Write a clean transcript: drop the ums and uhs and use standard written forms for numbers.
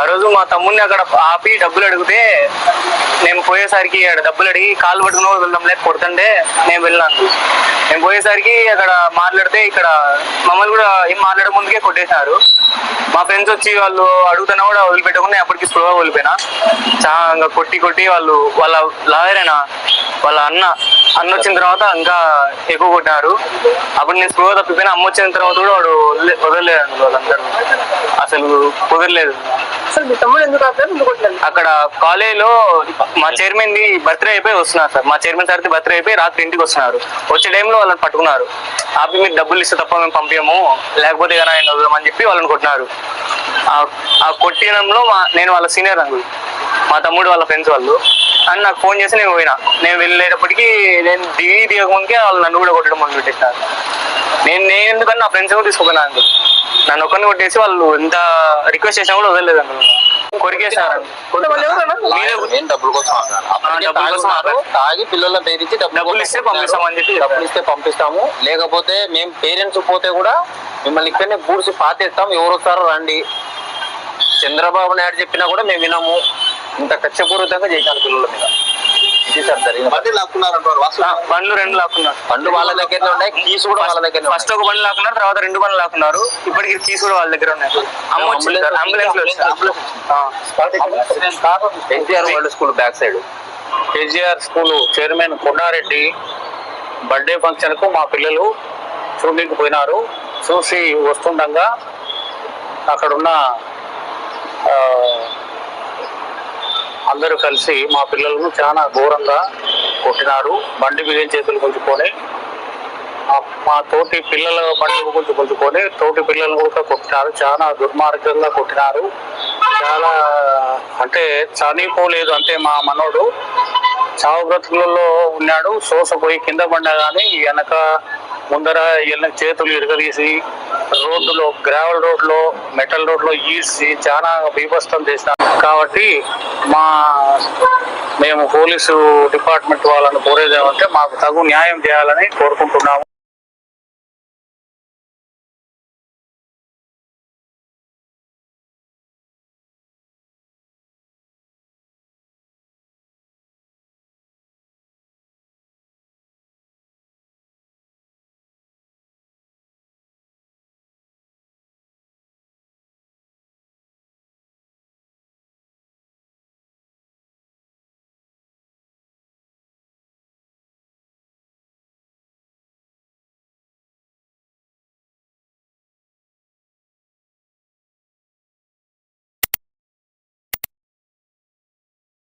ఆ రోజు మా తమ్ముడిని అక్కడ ఆపి డబ్బులు అడిగితే నేను పోయేసరికి అక్కడ డబ్బులు అడిగి కాళ్ళు పట్టుకుని వెళ్దాం లేక కొడుతుంటే నేను వెళ్ళాను. నేను పోయేసరికి అక్కడ మాట్లాడితే ఇక్కడ మమ్మల్ని కూడా ఏం మాట్లాడే ముందుకే కొట్టేసినారు. మా ఫ్రెండ్స్ వచ్చి వాళ్ళు అడుగుతున్నా కూడా వదిలిపెట్టకుండా అప్పటికి స్లోగా వదిలిపోయినా. చాలా కొట్టి వాళ్ళ లాయర్ అయినా వాళ్ళ అన్న వచ్చిన తర్వాత ఇంకా ఎక్కువ కొట్టినారు. అప్పుడు నేను స్లోగా తప్పిపోయినా. అమ్మ వచ్చిన తర్వాత కూడా వాడు వదలలేదండి. వాళ్ళందరూ అసలు కుదరలేదు. అక్కడ కాలేజీలో మా చైర్మన్ ది బర్త్డే అయిపోయి వస్తున్నారు సార్. మా చైర్మన్ సార్ ది బర్త్డే అయిపోయి రాత్రి ఇంటికి వస్తున్నారు. వచ్చే టైంలో వాళ్ళని పట్టుకున్నారు. ఆపి మీరు డబ్బులు ఇస్తే తప్ప మేము పంపించము, లేకపోతే ఏదైనా ఆయన వదలమని చెప్పి వాళ్ళని కొట్టినారు. ఆ కొట్టినంలో నేను వాళ్ళ సీనియర్ అంకుల్, మా తమ్ముడు వాళ్ళ ఫ్రెండ్స్ వాళ్ళు అని నాకు ఫోన్ చేసి నేను పోయినా. నేను వెళ్ళేటప్పటికి నేను దిగకముందుకే వాళ్ళు నన్ను కూడా కొట్టడం మొదలు పెట్టేసినారు. నేను ఎందుకని నా ఫ్రెండ్స్ కూడా తీసుకుపోయినా అంకుల్. నన్ను ఒక్కరిని కొట్టేసి వాళ్ళు ఎంత రిక్వెస్ట్ చేసినా కూడా వదలలేదు అంకుల్. కొరికేసారు. తాగి పిల్లలను బెదిరించి డబ్బులు ఇస్తే పంపిస్తామని చెప్పి డబ్బులు ఇస్తే పంపిస్తాము, లేకపోతే మేము పేరెంట్స్ పోతే కూడా మిమ్మల్ని ఇక్కడనే బూడ్చి పాతేస్తాం, ఎవరు వస్తారో రండి. చంద్రబాబు నాయుడు చెప్పినా కూడా మేము వినము. ఇంత కక్షపూరితంగా చేశాను పిల్లల మీద. ఇది సార్ జరిగింది. బండ్లు 2 లాక్కున్నారు. బండ్లు వాళ్ళ దగ్గర ఉన్నాయి, కీస్ కూడా వాళ్ళ దగ్గర. ఫస్ట్ ఒక బండి లాక్కున్నారు, తర్వాత 2 బండ్లు లాక్కున్నారు. ఇప్పటికి కీస్ కూడా వాళ్ళ దగ్గర ఉన్నాయి. KGR world school back side. KGR school chairman Kondareddy birthday function కు మా పిల్లలు చూడడానికి పోయినారు. చూసి వస్తుండగా అక్కడున్న అందరూ కలిసి మా పిల్లలను చాలా ఘోరంగా కొట్టినారు. బండి మీద చేతులు గుంజుకొని మా తోటి పిల్లల బండ్లు గుంజుకొని తోటి పిల్లలను కూడా కొట్టినారు. చాలా దుర్మార్గంగా కొట్టినారు. చాలా అంటే చనిపోలేదు, అంటే మా మనోడు చావు బ్రతుకులలో ఉన్నాడు. పోయి కింద పడ్డా కానీ వెనక ముందర చేతులు ఇరగదీసి రోడ్డులో, గ్రావెల్ రోడ్లో, మెటల్ రోడ్లో ఈడ్చి చాలా బీభత్సం చేసినాం. కాబట్టి మేము పోలీసు డిపార్ట్మెంట్ వాళ్ళని కోరేదేమంటే మాకు తగు న్యాయం చేయాలని కోరుకుంటున్నాము.